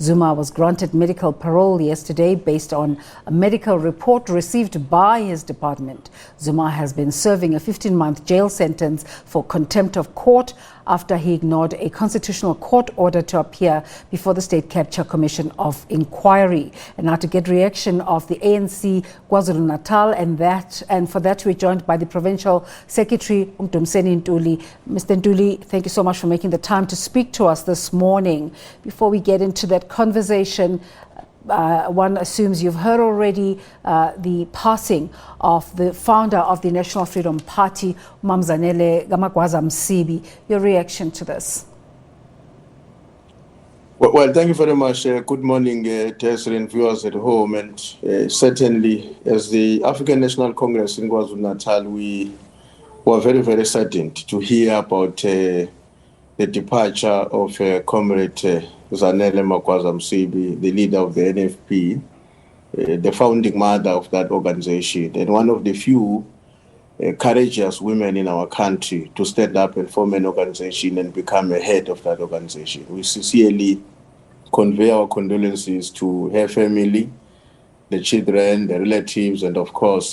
Zuma was granted medical parole yesterday based on a medical report received by his department. Zuma has been serving a 15-month jail sentence for contempt of court after he ignored a constitutional court order to appear before the State Capture Commission of Inquiry. And now to get reaction of the ANC KwaZulu-Natal, and for that we're joined by the Provincial Secretary Mdumiseni Ntuli. Mr. Ntuli, thank you so much for making the time to speak to us this morning. Before we get into that conversation, one assumes you've heard already the passing of the founder of the National Freedom Party, Zanele, Magwaza. Your reaction to this? Well, thank you very much. Good morning, TSRN viewers at home. And certainly, as the African National Congress in KwaZulu-Natal, we were very, very saddened to hear about the departure of Comrade Zanele Magwaza, the leader of the NFP, the founding mother of that organization, and one of the few courageous women in our country to stand up and form an organization and become a head of that organization. We sincerely convey our condolences to her family, the children, the relatives, and of course,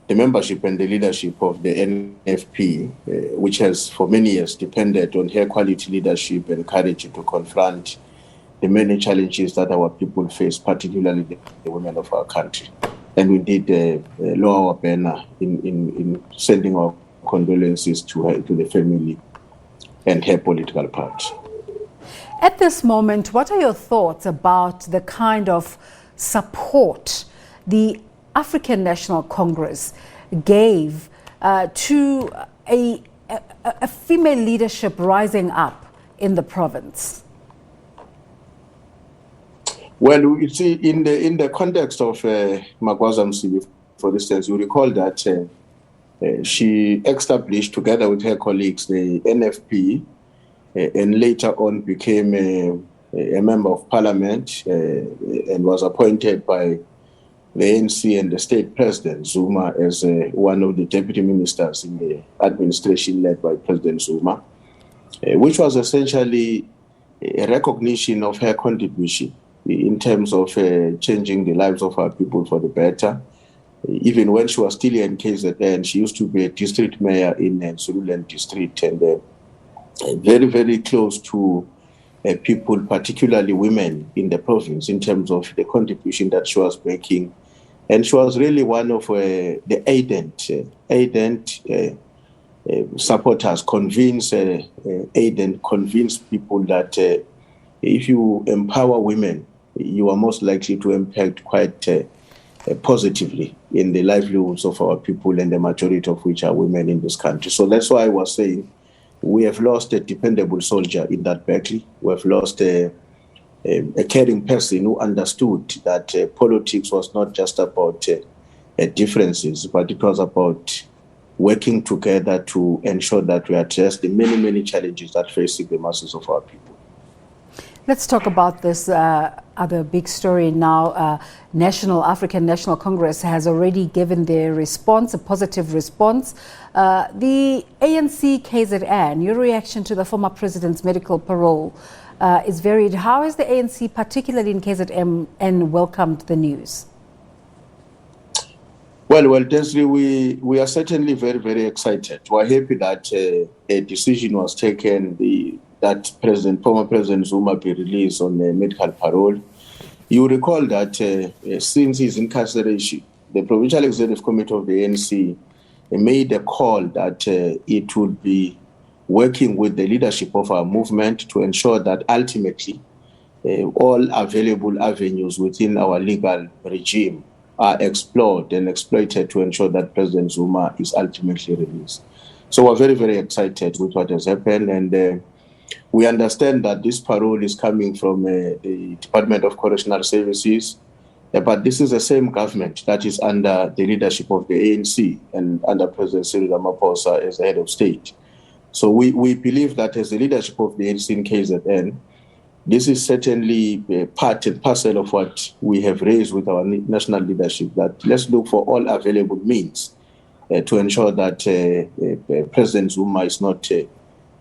the membership and the leadership of the NFP, which has for many years depended on her quality leadership and courage to confront the many challenges that our people face, particularly the women of our country. And we did lower our banner in sending our condolences to her, to the family and her political party. At this moment, what are your thoughts about the kind of support the African National Congress gave to a female leadership rising up in the province? Well, you see, in the context of Magwaza, for instance, you recall that she established, together with her colleagues, the NFP, and later on became a member of parliament and was appointed by the ANC and the state president, Zuma, as one of the deputy ministers in the administration led by President Zuma, which was essentially a recognition of her contribution in terms of changing the lives of our people for the better. Even when she was still in KZN, she used to be a district mayor in Zululand district, and very, very close to people, particularly women in the province, in terms of the contribution that she was making. And she was really one of the ardent supporters, convince people that if you empower women, you are most likely to impact quite positively in the livelihoods of our people, and the majority of which are women in this country. So that's why I was saying we have lost a dependable soldier in that battle. We have lost a caring person who understood that politics was not just about differences, but it was about working together to ensure that we address the many, many challenges that facing the masses of our people. Let's talk about this other big story now. African National Congress has already given their response, a positive response. The ANC KZN, your reaction to the former president's medical parole is varied. How has the ANC, particularly in KZN, welcomed the news? Well, Desiree, we are certainly very, very excited. We are happy that a decision was taken that former President Zuma be released on medical parole. You recall that since his incarceration, the Provincial Executive Committee of the ANC made a call that it would be working with the leadership of our movement to ensure that ultimately all available avenues within our legal regime are explored and exploited to ensure that President Zuma is ultimately released. So we're very, very excited with what has happened, and we understand that this parole is coming from the Department of Correctional Services, but this is the same government that is under the leadership of the ANC and under President Cyril Ramaphosa as the head of state. So we believe that as the leadership of the ANC in KZN, this is certainly part and parcel of what we have raised with our national leadership, that let's look for all available means to ensure that President Zuma is not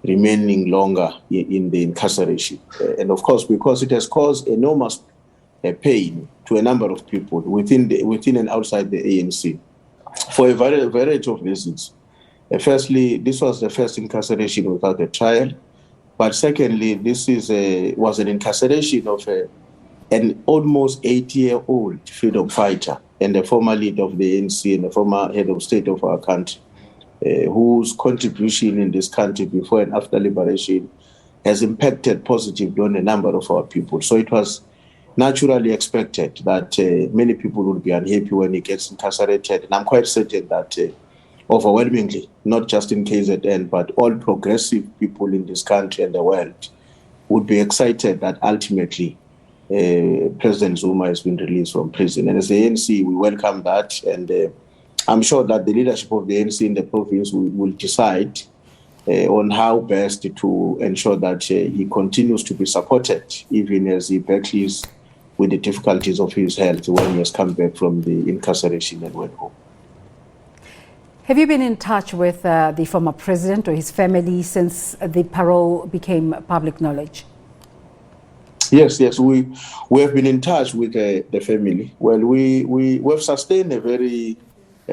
remaining longer in the incarceration. And of course, because it has caused enormous pain to a number of people within and outside the ANC for a variety of reasons. Firstly, this was the first incarceration without a trial. But secondly, this was an incarceration of an almost 80-year-old freedom fighter and the former leader of the ANC and the former head of state of our country, whose contribution in this country before and after liberation has impacted positively on a number of our people. So it was naturally expected that many people would be unhappy when he gets incarcerated. And I'm quite certain that overwhelmingly, not just in KZN, but all progressive people in this country and the world would be excited that ultimately President Zuma has been released from prison. And as the ANC, we welcome that. And I'm sure that the leadership of the ANC in the province will decide on how best to ensure that he continues to be supported, even as he battles with the difficulties of his health when he has come back from the incarceration and went home. Have you been in touch with the former president or his family since the parole became public knowledge? Yes, we have been in touch with the family. Well, we have sustained a very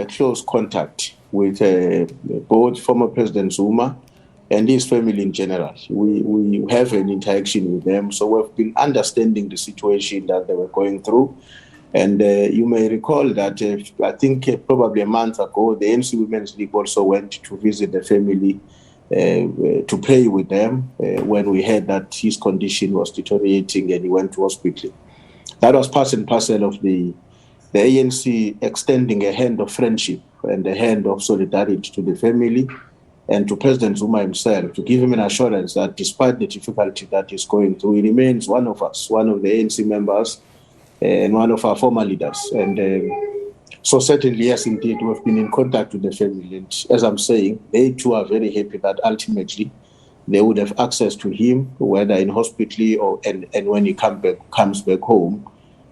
close contact with both former President Zuma and his family in general. We have an interaction with them, so we've been understanding the situation that they were going through. And you may recall that I think probably a month ago, the ANC Women's League also went to visit the family to pray with them when we heard that his condition was deteriorating and he went to hospital. That was part and parcel of the ANC extending a hand of friendship and a hand of solidarity to the family and to President Zuma himself, to give him an assurance that despite the difficulty that he's going through, he remains one of us, one of the ANC members, and one of our former leaders. And so certainly, yes, indeed, we've been in contact with the family. And as I'm saying, they too are very happy that ultimately they would have access to him, whether in hospital or and when he comes back home,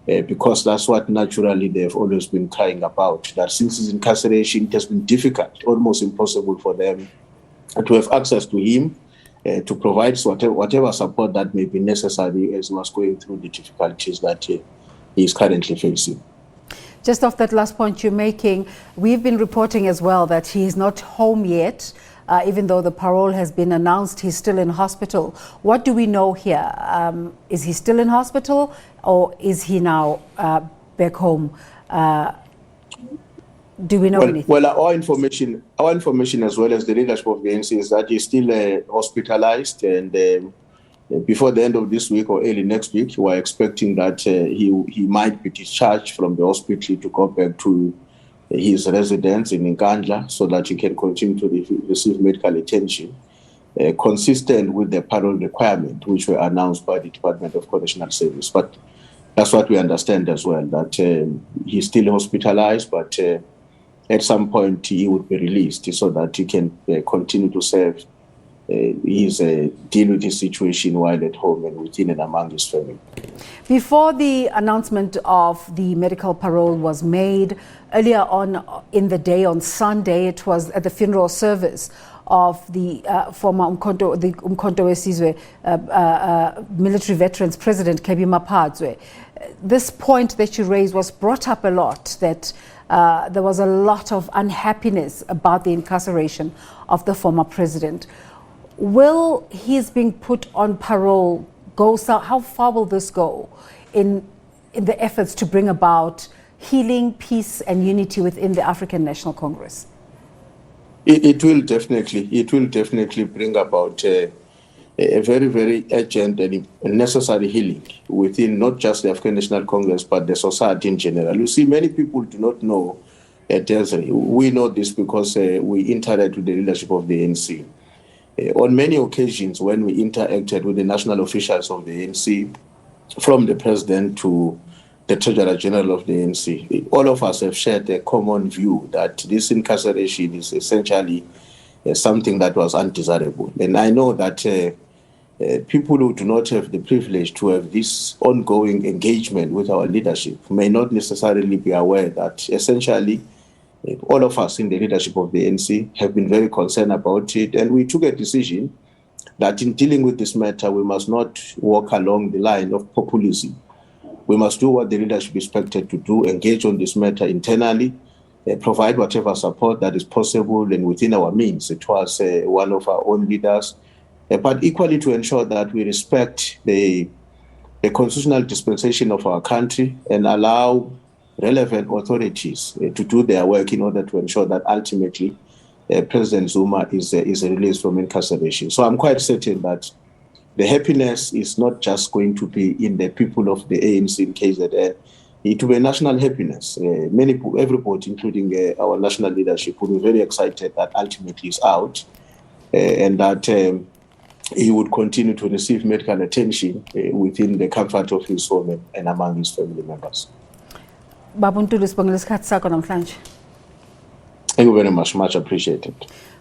because that's what naturally they've always been crying about, that since his incarceration, it has been difficult, almost impossible for them to have access to him, to provide whatever support that may be necessary as he was going through the difficulties that he is currently facing. Just off that last point you're making, we've been reporting as well that he is not home yet, even though the parole has been announced. He's still in hospital. What do we know here? Is he still in hospital, or is he now back home? Do we know anything? Well, our information as well as the leadership of the ANC is that he's still hospitalized, and before the end of this week or early next week, we are expecting that he might be discharged from the hospital to go back to his residence in Nkandla so that he can continue to receive medical attention consistent with the parole requirement, which were announced by the Department of Correctional Services. But that's what we understand as well, that he's still hospitalized, but at some point he would be released so that he can continue to serve deal with his situation while at home and within and among his family. Before the announcement of the medical parole was made, earlier on in the day, on Sunday, it was at the funeral service of the former Umkhonto Wesizwe military veterans President Kebby Mapadzwe. This point that you raised was brought up a lot, that there was a lot of unhappiness about the incarceration of the former president. Will his being put on parole go? How far will this go in the efforts to bring about healing, peace, and unity within the African National Congress? It will definitely bring about a very, very urgent and necessary healing within not just the African National Congress, but the society in general. You see, many people do not know Desiree. We know this because we interact with the leadership of the ANC. On many occasions, when we interacted with the national officials of the ANC, from the president to the Treasurer General of the ANC, all of us have shared a common view that this incarceration is essentially something that was undesirable. And I know that people who do not have the privilege to have this ongoing engagement with our leadership may not necessarily be aware that essentially all of us in the leadership of the ANC have been very concerned about it, and we took a decision that in dealing with this matter, we must not walk along the line of populism. We must do what the leadership is expected to do, engage on this matter internally, provide whatever support that is possible and within our means. It was one of our own leaders, but equally to ensure that we respect the constitutional dispensation of our country and allow relevant authorities to do their work in order to ensure that ultimately President Zuma is released from incarceration. So I'm quite certain that the happiness is not just going to be in the people of the ANC in KZN. It will be a national happiness. Everybody, including our national leadership, will be very excited that ultimately he's out and that he would continue to receive medical attention within the comfort of his home and among his family members. Babu Ntuli, sibongela isikhathi sakho namhlanje. Thank you very much, much appreciated.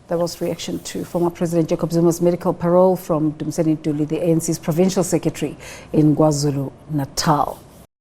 That was reaction to former President Jacob Zuma's medical parole from Mdumiseni Ntuli, the ANC's provincial secretary in KwaZulu-Natal.